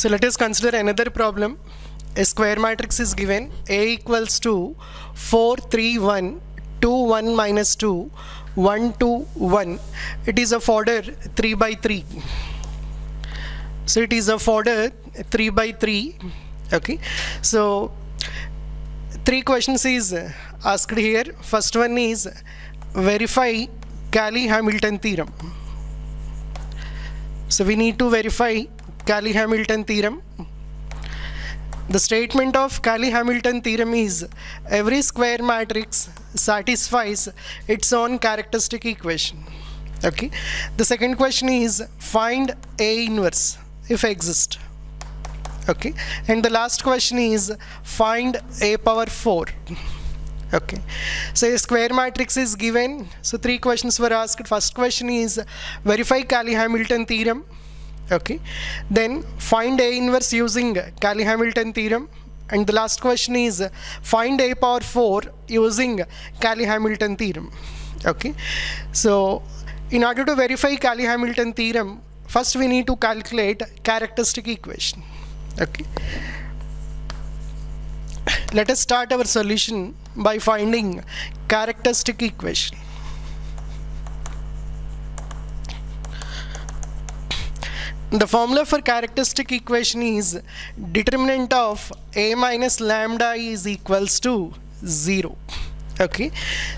So let us consider another problem. A square matrix is given. A equals to 4, 3, 1, 2, 1 minus 2, 1, 2, 1. It is of order 3 by 3. So it is of order 3 by 3. Okay. So 3 questions is asked here. First one is verify Cayley-Hamilton theorem. So we need to verify Cayley-Hamilton theorem. The statement of Cayley-Hamilton theorem is every square matrix satisfies its own characteristic equation. Okay. The second question is find A inverse if exist. Okay. And the last question is find A power 4. Okay. So a square matrix is given. So 3 questions were asked. First question is verify Cayley-Hamilton theorem. Okay. Then find A inverse using Cayley-Hamilton theorem. And the last question is find A power 4 using Cayley-Hamilton theorem. Okay. So in order to verify Cayley-Hamilton theorem, first we need to calculate characteristic equation. Okay. Let us start our solution by finding characteristic equation. The formula for characteristic equation is determinant of A minus lambda is equals to 0. Okay.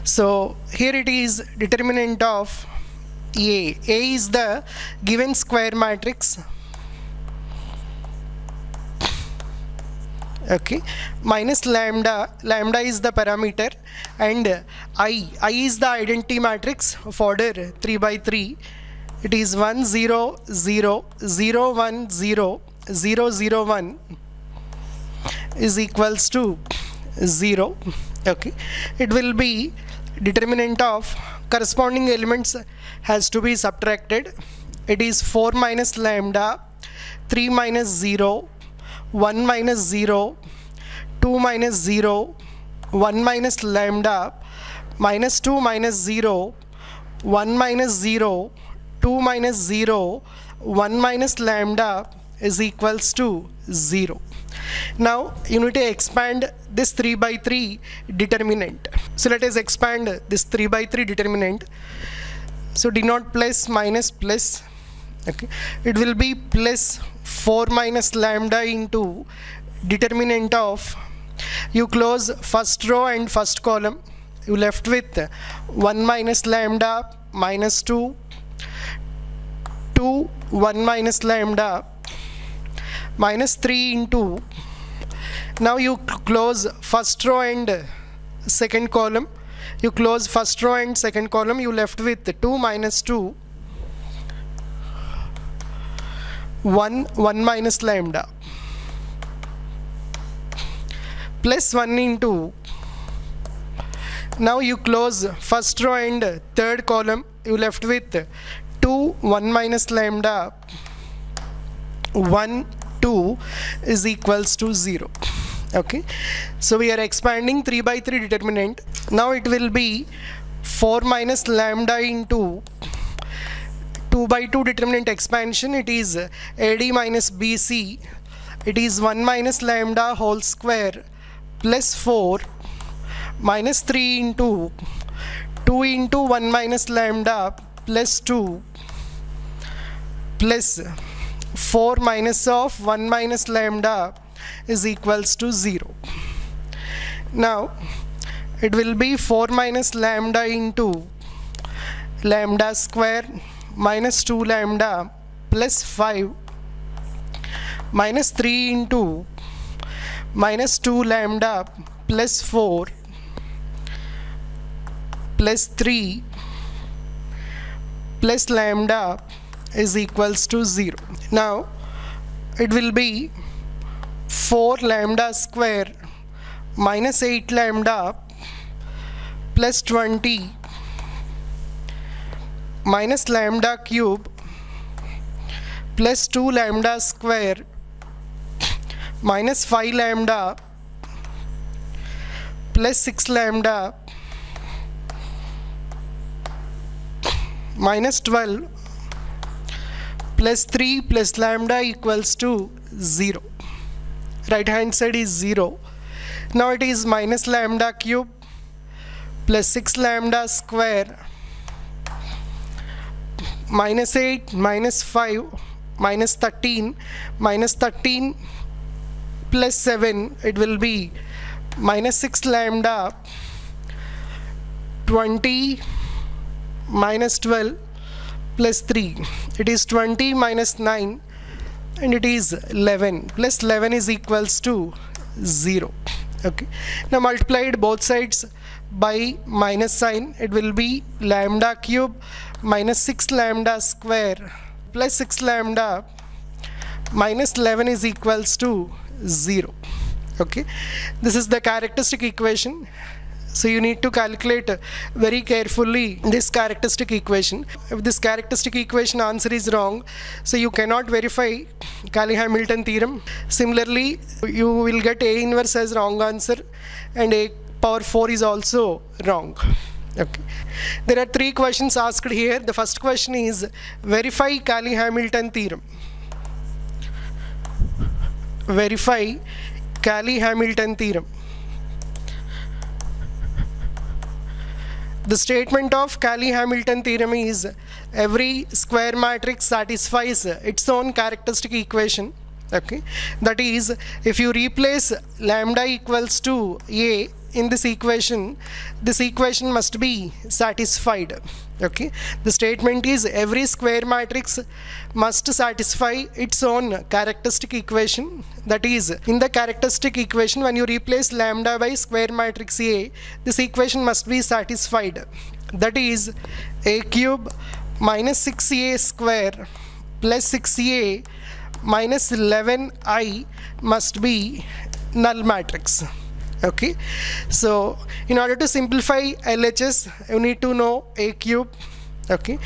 So here it is determinant of A. A is the given square matrix. Okay. Minus lambda. Lambda is the parameter. And I is the identity matrix of order 3 by 3. It is 1 0 0 0 1 0 0 0 1 is equals to 0. Okay. It will be determinant of corresponding elements has to be subtracted. It is 4 minus lambda, 3 minus 0, 1 minus 0, 2 minus 0, 1 minus lambda, minus 2 minus 0, 1 minus 0, 2 minus 0, 1 minus lambda is equals to 0. Now you need to expand this 3 by 3 determinant. So let us expand this 3 by 3 determinant. So denote plus minus plus. Okay. It will be plus 4 minus lambda into determinant of, you close first row and first column, you left with 1 minus lambda minus 2, 2 1 minus lambda minus 3 into, now you close first row and second column, you close first row and second column, you left with 2 minus 2, 1 minus lambda plus 1 into, now you close first row and third column, you left with 2 1 minus lambda 1 2 is equals to 0. Okay. So we are expanding 3 by 3 determinant. Now it will be 4 minus lambda into 2 by 2 determinant expansion. It is AD minus BC. It is 1 minus lambda whole square plus 4 minus 3 into 2 into 1 minus lambda plus 2 plus 4 minus of 1 minus lambda is equals to 0. Now it will be 4 minus lambda into lambda square minus 2 lambda plus 5 minus 3 into minus 2 lambda plus 4 plus 3 plus lambda is equals to 0. Now it will be 4 lambda square minus 8 lambda plus 20 minus lambda cube plus 2 lambda square minus 5 lambda plus 6 lambda minus 12 plus 3 plus lambda equals to 0. Right hand side is 0. Now it is minus lambda cube plus 6 lambda square minus 8 minus 5 minus 13 plus 7, it will be minus 6 lambda 20 minus 12 plus 3, it is 20 minus 9 and it is 11, plus 11 is equals to 0. Okay, now multiplied both sides by minus sign, it will be lambda cube minus 6 lambda square plus 6 lambda minus 11 is equals to 0. Okay, this is the characteristic equation. So you need to calculate very carefully this characteristic equation. If this characteristic equation answer is wrong, so you cannot verify Cayley-Hamilton theorem. Similarly, you will get A inverse as wrong answer and A power 4 is also wrong. Okay. There are 3 questions asked here. The first question is verify Cayley-Hamilton theorem. Verify Cayley-Hamilton theorem. The statement of Cayley-Hamilton theorem is every square matrix satisfies its own characteristic equation. Okay, that is, if you replace lambda equals to A in this equation must be satisfied. Okay, the statement is every square matrix must satisfy its own characteristic equation. That is, in the characteristic equation, when you replace lambda by square matrix A, this equation must be satisfied. That is, A cube minus 6A square plus 6A minus 11I must be null matrix. Okay, so in order to simplify LHS, you need to know A cube. Okay,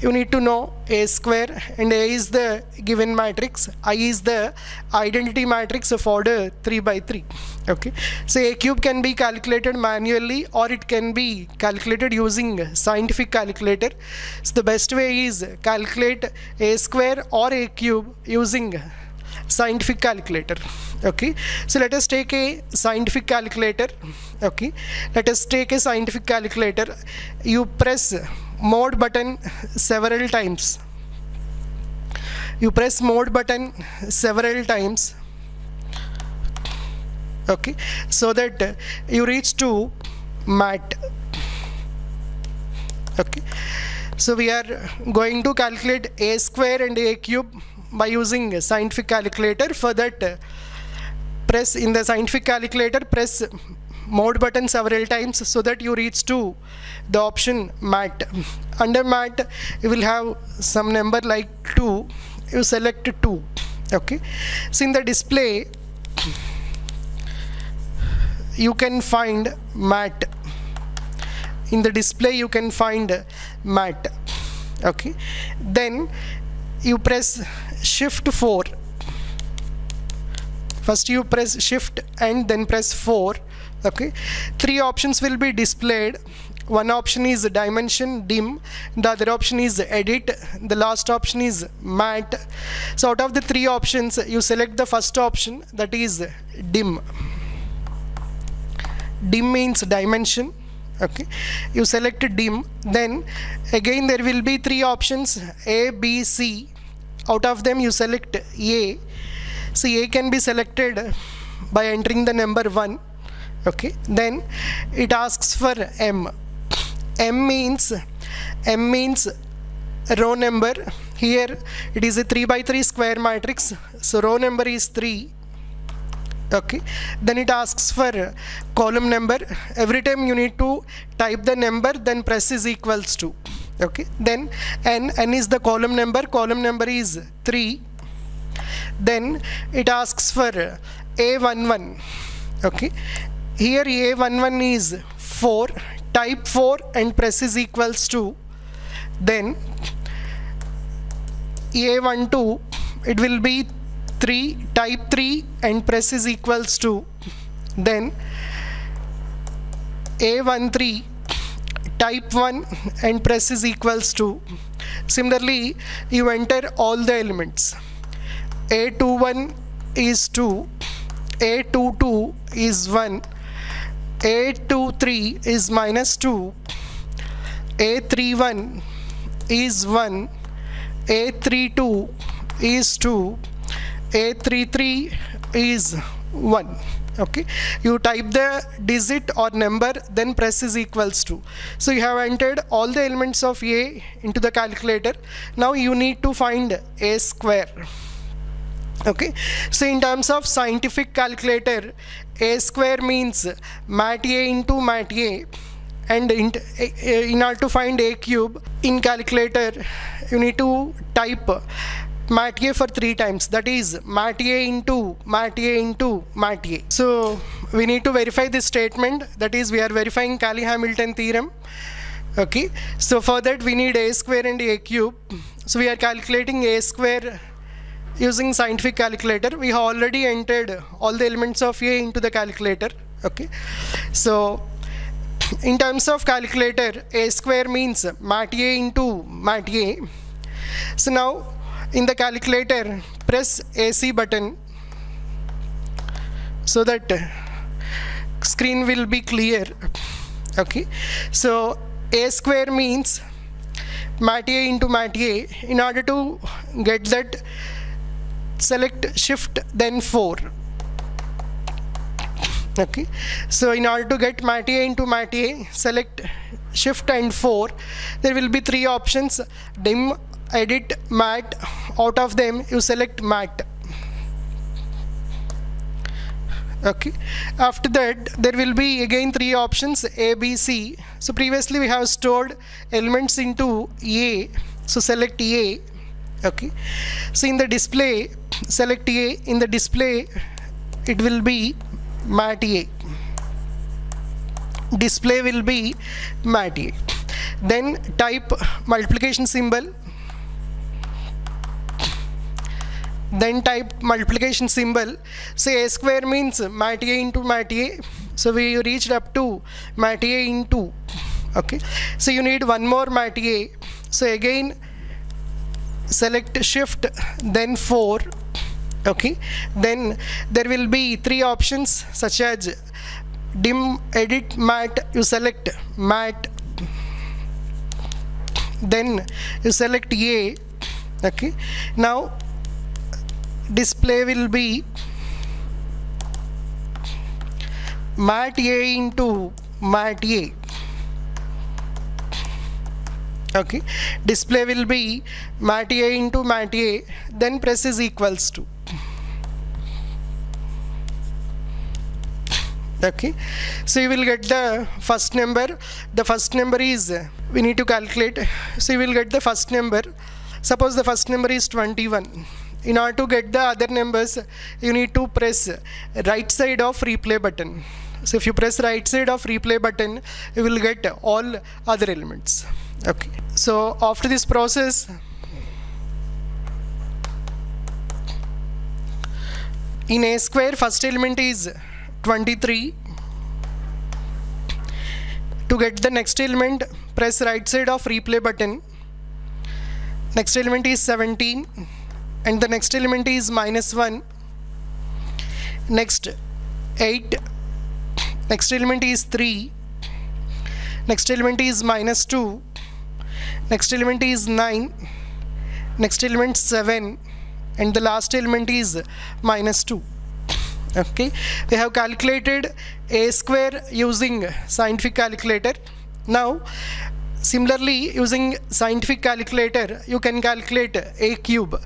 you need to know A square, and A is the given matrix, I is the identity matrix of order 3 by 3. Okay, so A cube can be calculated manually or it can be calculated using scientific calculator. So the best way is calculate A square or A cube using scientific calculator. Okay, so let us take a scientific calculator. Okay, let us take a scientific calculator. You press mode button several times. You press mode button several times. Okay, so that you reach to mat. Okay, so we are going to calculate A square and A cube by using scientific calculator. For that, press in the scientific calculator, press mode button several times so that you reach to the option mat. Under mat, you will have some number like 2. You select 2. Okay, so in the display you can find mat. In the display you can find mat. Okay, then you press shift 4. First you press shift and then press 4. Okay, 3 options will be displayed. One option is dimension dim, the other option is edit, the last option is mat. So out of the 3 options, you select the first option, that is dim. Dim means dimension. Okay, you select dim, then again there will be 3 options, A, B, C. Out of them you select A. So A can be selected by entering the number 1. Okay, then it asks for M. M means row number. Here it is a 3 by 3 square matrix, so row number is 3. Okay, then it asks for column number. Every time you need to type the number, then press is equals to. Okay, then n is the column number is 3. Then it asks for A11. Okay, here A11 is 4. Type 4 and press is equals to. Then A12, it will be 3. Type 3 and press is equals to. Then A13, type 1 and press is equals to. Similarly, you enter all the elements. A21 is 2, A22 is 1, A23 is minus 2, A31 is 1, A32 is 2, A33 is 1. Okay, you type the digit or number, then press is equals to. So you have entered all the elements of A into the calculator. Now you need to find A square. Okay, so in terms of scientific calculator, A square means mat A into mat A, and in order to find A cube in calculator, you need to type mat A for 3 times, that is mat A into mat A into mat A. So we need to verify this statement, that is we are verifying Cayley-Hamilton theorem. Okay, so for that we need A square and A cube. So we are calculating A square using scientific calculator. We have already entered all the elements of A into the calculator. Okay, so in terms of calculator, A square means mat A into mat A. So now in the calculator, press AC button so that screen will be clear. Okay, so A square means mat A into mat A. In order to get that, select shift then 4. Okay, so in order to get mat A into mat A, select shift and 4. There will be 3 options: dim, edit, mat. Out of them you select mat. Okay, after that there will be again 3 options, A, B, C. So previously we have stored elements into A, so select A. Okay, so in the display, select A. In the display it will be mat A. Display will be mat A. Then type multiplication symbol. Then type multiplication symbol. Say A square means mat A into mat A. So we reached up to mat A into. Okay, so you need one more mat A. So again select shift then 4. Okay, then there will be 3 options such as dim, edit, mat. You select mat, then you select A. Okay, now display will be mat A into mat A. Okay, display will be mat A into mat A, then press is equals to. Okay, so you will get the first number. The first number is, we need to calculate, so you will get the first number. Suppose the first number is 21. In order to get the other numbers, you need to press right side of replay button. So if you press right side of replay button, you will get all other elements. Okay, so after this process, in A square, first element is 23. To get the next element, press right side of replay button. Next element is 17, and the next element is -1. Next 8. Next element is 3. Next element is -2. Next element is 9. Next element 7, and the last element is -2. Okay, we have calculated A square using scientific calculator. Now similarly, using scientific calculator, you can calculate A cube.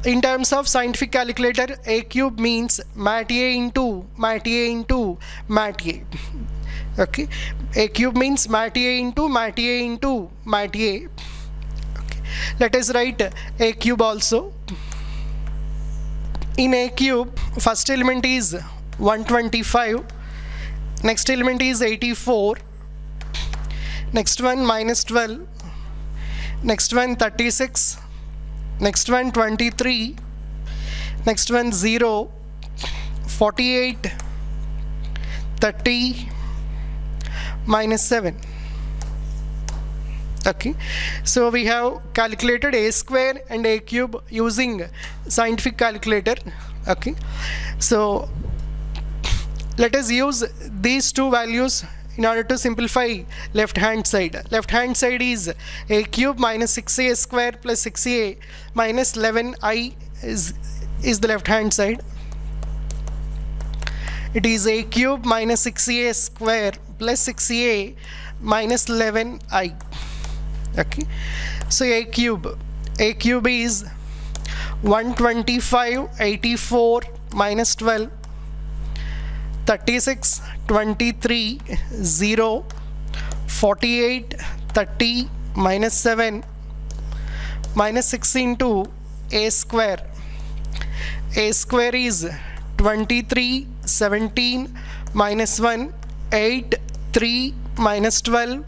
In terms of scientific calculator, A cube means mat A into mat A into mat A. Okay, A cube means mat A into mat A into mat A. Okay, let us write A cube also. In A cube, first element is 125. Next element is 84. Next one -12. Next one 36. Next one 23. Next one 0. 48. 30. -7. Okay, so we have calculated A square and A cube using scientific calculator. Okay, so let us use these two values in order to simplify left hand side. Left hand side is a cube minus 6a square plus 6a minus 11i is the left hand side. It is a cube minus 6a square plus 6a minus 11i. Okay, so a cube is 125 84 minus 12, 36 23 0, 48 30 minus 7 minus 6 into a square. A square is 23 17 minus 1, 8 3 minus 12,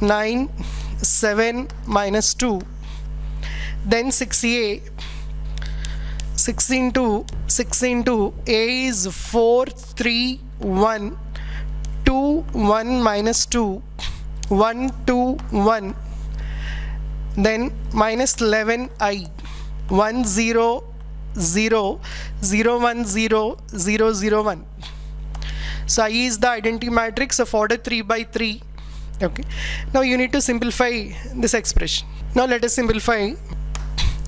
9 7 minus 2. Then 6a, 6 into a is 4 3 1, 2 1 minus 2, 1 2 1. Then minus 11i, 1 0 0 0 1 0 0 0 1. So I is the identity matrix of order 3 by 3. Okay, now you need to simplify this expression. Now let us simplify.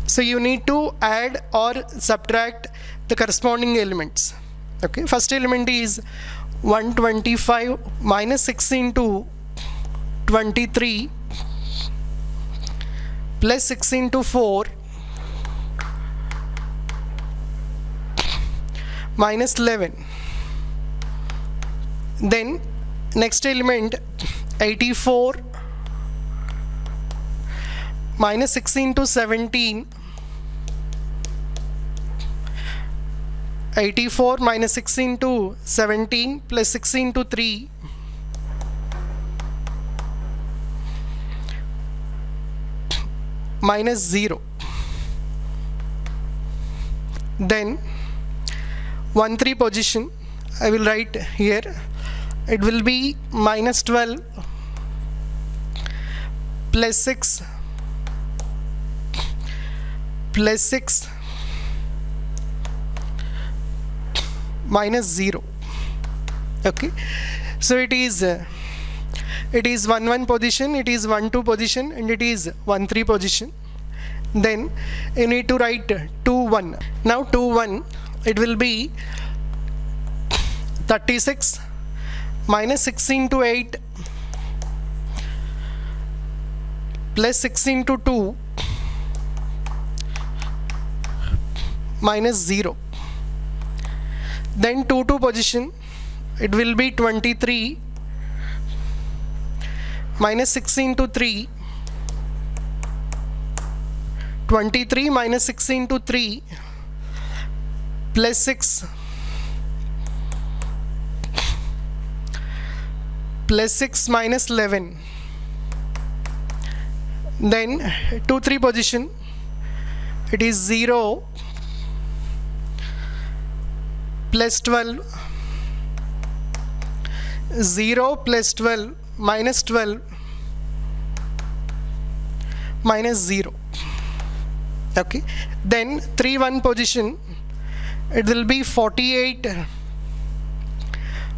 So you need to add or subtract the corresponding elements. Okay, first element is 125 minus 6 into 23 plus 6 into 4 minus 11. Then next element 84 minus 6 into 17, 84 minus 6 into 17 plus 6 into 3 minus 0. Then 1 3 position I will write here. It will be minus 12 plus 6 plus 6 minus 0. Okay, so it is 1 1 position, it is 1 2 position, and it is 1 3 position. Then you need to write 2 1. Now 2 1, it will be 36 minus 6 into 8 plus 6 into 2 minus 0. Then 2 2 position, it will be 23 minus 6 into 3, 23 minus 6 into 3 plus 6 plus 6 minus 11. Then 2 3 position, it is 0 plus 12, 0 plus 12 minus 12 minus 0. Okay, then 3 1 position, it will be 48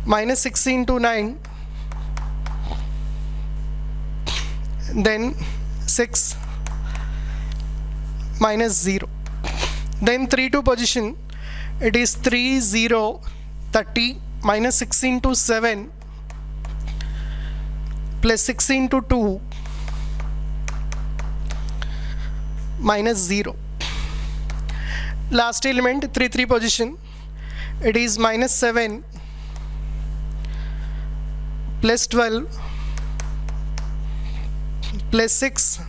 minus 6 into 9, then 6 minus 0. Then 3 2 position, it is 3 0 30 minus 6 into 7 plus 6 into 2 minus 0. Last element 3 3 position, it is minus 7 plus 12 plus 6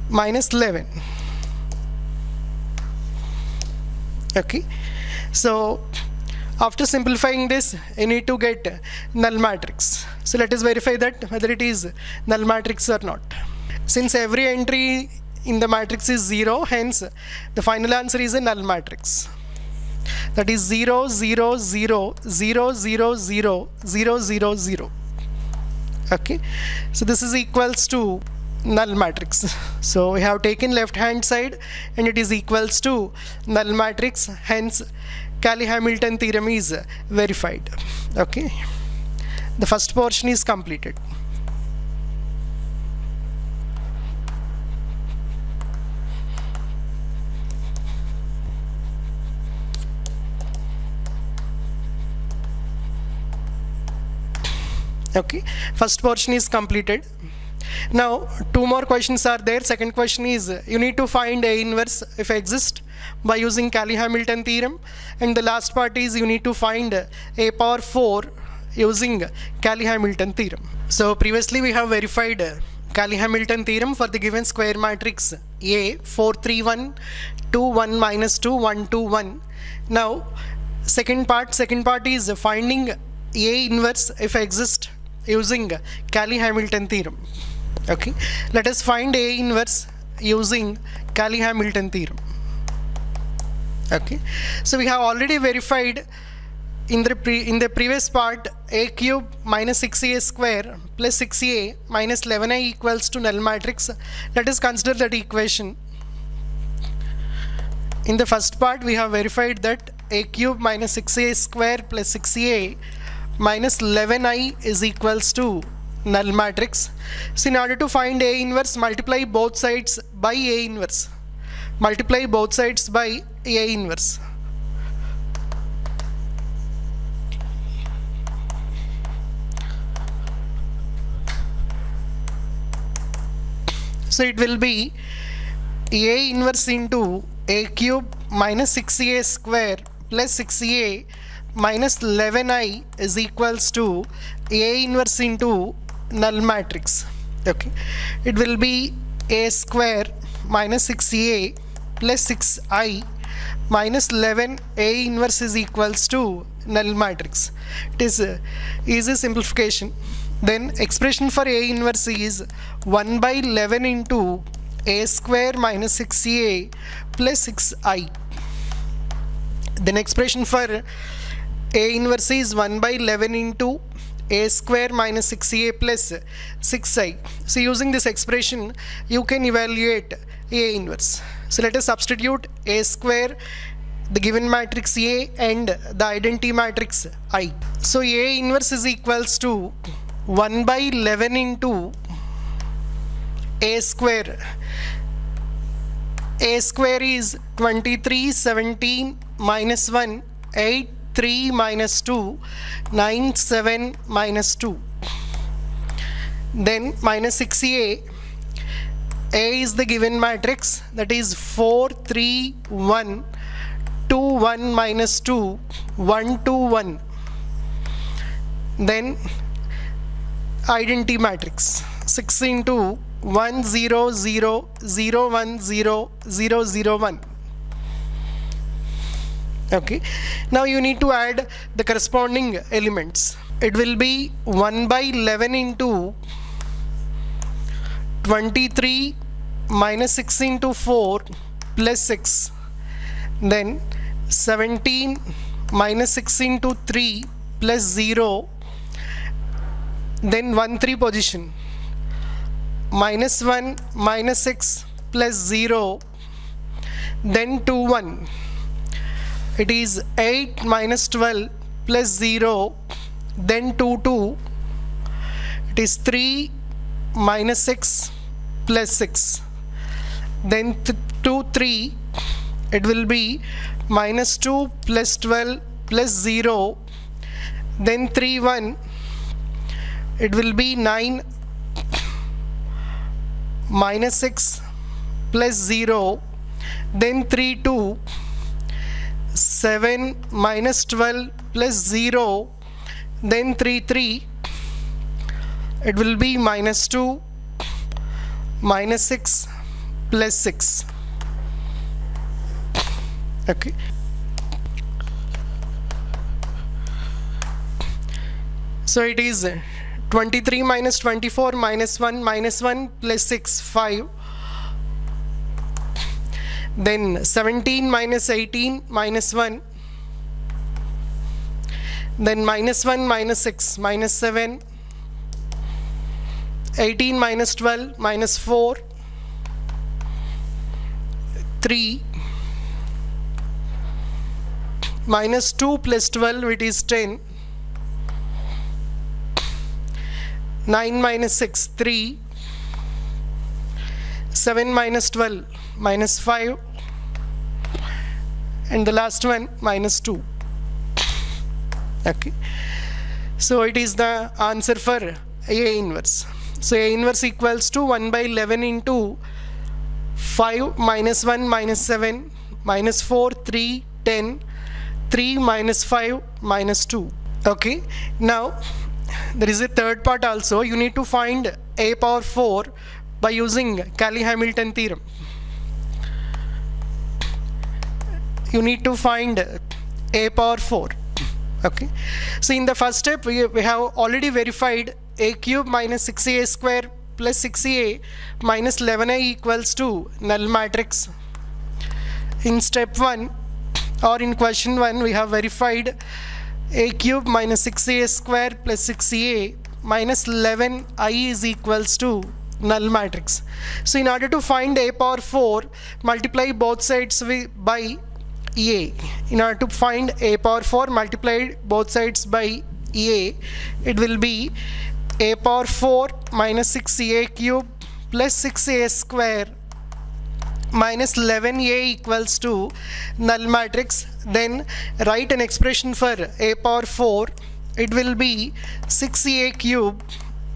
minus 11. Okay, so after simplifying this, you need to get null matrix. So let us verify that whether it is null matrix or not. Since every entry in the matrix is 0, hence the final answer is a null matrix. That is 0 0 0 0 0 0 0 0 0. Okay, so this is equals to null matrix. So we have taken left hand side and it is equals to null matrix, hence Cayley-Hamilton theorem is verified. Okay, the first portion is completed. Okay, first portion is completed. Now two more questions are there. Second question is you need to find A inverse if exist by using Cayley-Hamilton theorem, and the last part is you need to find A power 4 using Cayley-Hamilton theorem. So previously we have verified Cayley-Hamilton theorem for the given square matrix A 4 3 1 2 1 minus 2 1 2 1. Now second part is finding A inverse if exist using Cayley-Hamilton theorem. Okay, let us find A inverse using Cayley-Hamilton theorem. Okay, so we have already verified in the previous part A cube minus 6A square plus 6A minus 11I equals to null matrix. Let us consider that equation. In the first part we have verified that A cube minus 6A square plus 6A minus 11I is equals to null matrix. So in order to find A inverse, multiply both sides by A inverse. Multiply both sides by A inverse. So it will be A inverse into A cube minus 6A square plus 6A minus 11I is equals to A inverse into null matrix. Okay, it will be A square minus 6A plus 6I minus 11 A inverse is equals to null matrix. It is easy simplification. Then expression for A inverse is 1 by 11 into A square minus 6A plus 6I. Then expression for A inverse is 1 by 11 into A square minus 6A plus 6I. So using this expression you can evaluate A inverse. So let us substitute A square, the given matrix A, and the identity matrix I. So A inverse is equals to 1 by 11 into A square. A square is 23, 17, minus 1, 8, 3 minus 2, 9, 7 minus 2. Then minus 6A. A is the given matrix, that is 4, 3, 1, 2, 1 minus 2, 1, 2, 1. Then identity matrix 6 into 1, 0, 0, 0, 1, 0, 0, 0, 1. Okay, now you need to add the corresponding elements. It will be 1 by 11 into 23 minus 6 into 4 plus 6. Then 17 minus 6 into 3 plus 0. Then 1 3 position. Minus 1 minus 6 plus 0. Then 2 1. It is 8 minus 12 plus 0. Then 2 2. It is 3 minus 6 plus 6. Then 2 3. It will be minus 2 plus 12 plus 0. Then 3 1. It will be 9 minus 6 plus 0. Then 3 2. 7 minus 12 plus 0. Then 3 3. It will be minus 2 minus 6 plus 6. Okay. So it is 23 minus 24 minus 1 plus 6, 5. Then 17 minus 18 minus 1. Then minus 1 minus 6 minus 7. 18 minus 12 minus 4, 3, minus 2 plus 12, it is 10, 9 minus 6, 3, 7 minus 12 minus 5, and the last one minus 2. Okay, so it is the answer for A inverse. So A inverse equals to 1 by 11 into 5 minus 1 minus 7 minus 4, 3, 10, 3 minus 5 minus 2. Okay, now there is a third part also. You need to find A power 4 by using Cayley-Hamilton theorem. You need to find A power 4. Okay, so in the first step we have already verified A cube minus 6a square plus 6a minus 11a equals to null matrix. In step 1 or in question 1 we have verified A cube minus 6a square plus 6a minus 11i is equals to null matrix. So in order to find A power 4, multiply both sides by A. In order to find A power 4, multiply both sides by A, it will be A power 4 minus 6a cube plus 6a square minus 11a equals to null matrix. Then write an expression for A power 4. It will be 6a cube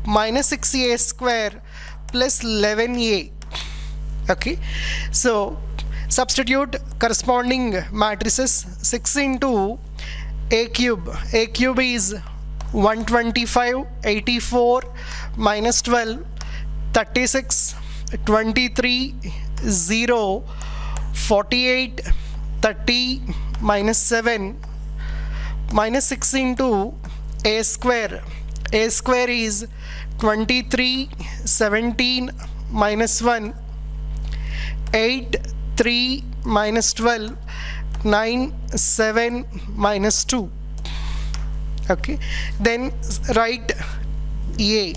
minus 6a square plus 11a. Okay, so substitute corresponding matrices. 6 into A cube. A cube is 125, 84, minus 12, 36, 23, 0, 48, 30, minus 7, minus 6 into A square. A square is 23, 17, minus 1, 8, 3, minus 12, 9, 7, minus 2. Okay, then write A.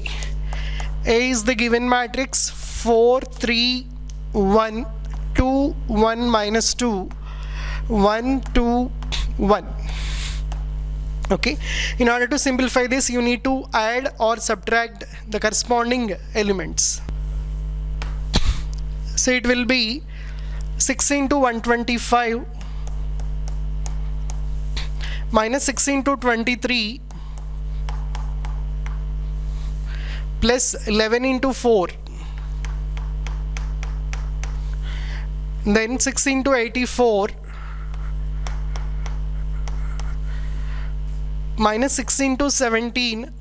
A is the given matrix 4, 3, 1, 2, 1, minus 2, 1, 2, 1. Okay, in order to simplify this, you need to add or subtract the corresponding elements. So it will be 6 into 125 minus 6 into 23 plus 11 into 4, then 6 into 84 minus 6 into 17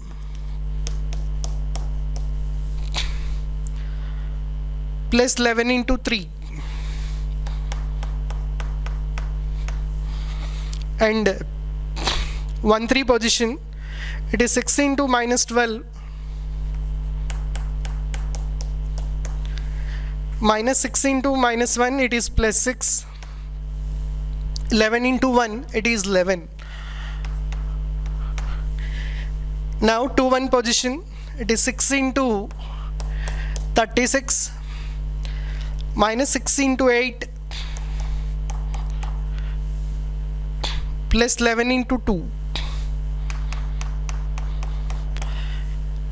plus 11 into 3, and 1 3 position, it is 6 into minus 12 minus 6 into minus 1, it is plus 6, 11 into 1, it is 11. Now 2 1 position, it is 6 into 36 minus 6 into 8 plus 11 into 2.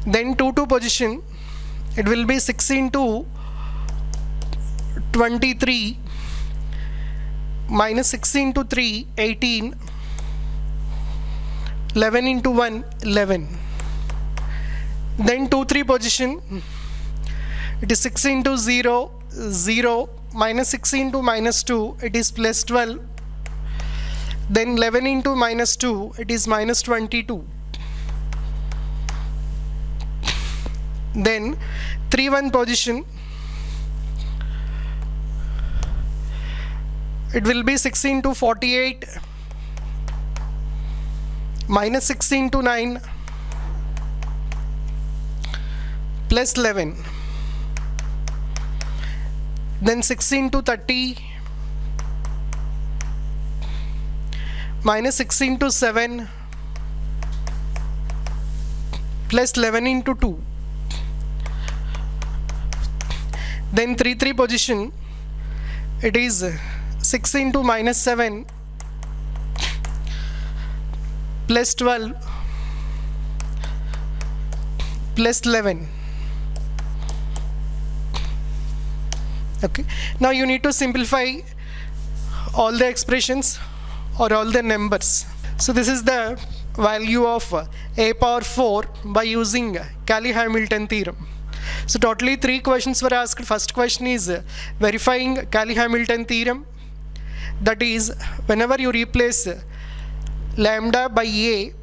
Then 2 2 position, it will be 6 into 23 minus 6 into 3, 18, 11 into 1, 11. Then 2 3 position, it is 6 into 0, 0, minus 6 into minus 2, it is plus 12. Then 11 into minus 2, it is minus 22. Then 3 1 position, it will be 6 into 48 minus 6 into 9 plus 11. Then 6 into 30 minus 6 into 7 plus 11 into 2. Then 3 3 position, it is 6 into minus 7 plus 12 plus 11. Okay, now you need to simplify all the expressions or all the numbers. So this is the value of a power 4 by using Cayley-Hamilton theorem. So totally 3 questions were asked. First question is verifying Cayley-Hamilton theorem. That is, whenever you replace lambda by a,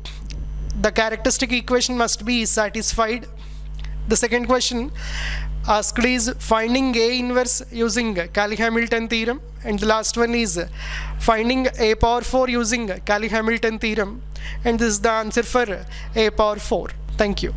the characteristic equation must be satisfied. The second question asked is finding A inverse using Cayley-Hamilton theorem, and the last one is finding a power 4 using Cayley-Hamilton theorem, and this is the answer for a power 4. Thank you.